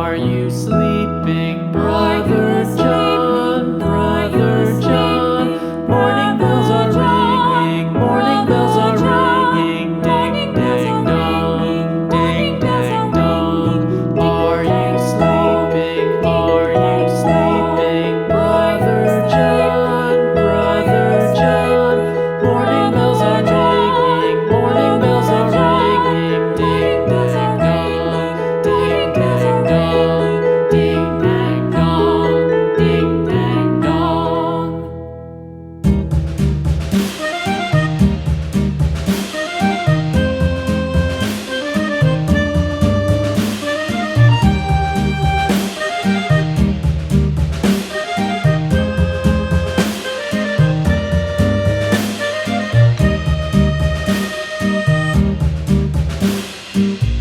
Are you sleeping, Brother John? Brother John. Morning bells are ringing, morning bells are ringing. Ding, ding, dong, ding, ding, dong. Are you sleeping? Are you sleeping, Brother John? Brother John. Morning bells are ringing, morning bells are ringing. Ding, ding, dong, ding, ding, dong, ding, ding, dong, ding, ding, dong.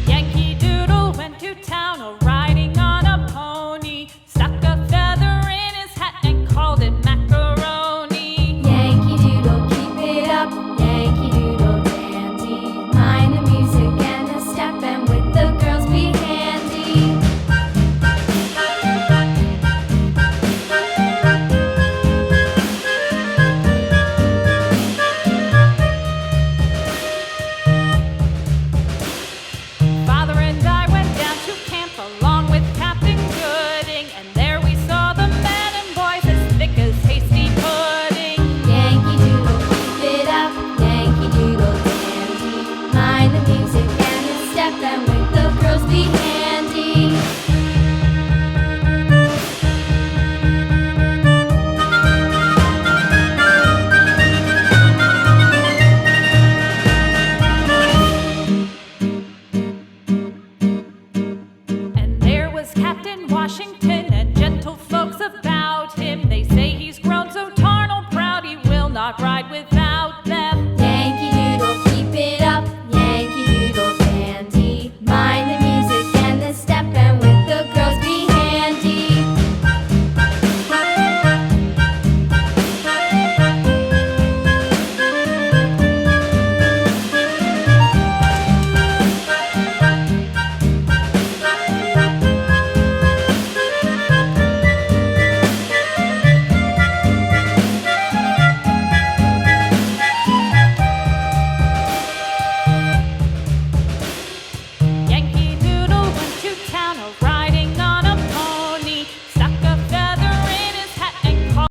Yankee Doodle went to town riding on a pony, stuck a feather in his hat and called it macaroni. Yankee Doodle, keep it up, Yankee Doodle dandy. Mind the music and the step, and with the girls be handy. Father and I went down to camp along with Captain Gooding, and there we saw the men and boys as thick as hasty pudding. Yankee Doodle, keep it up, Yankee Doodle dandy. Mind the music and the step, and with the girls be handy. And there was Captain Washington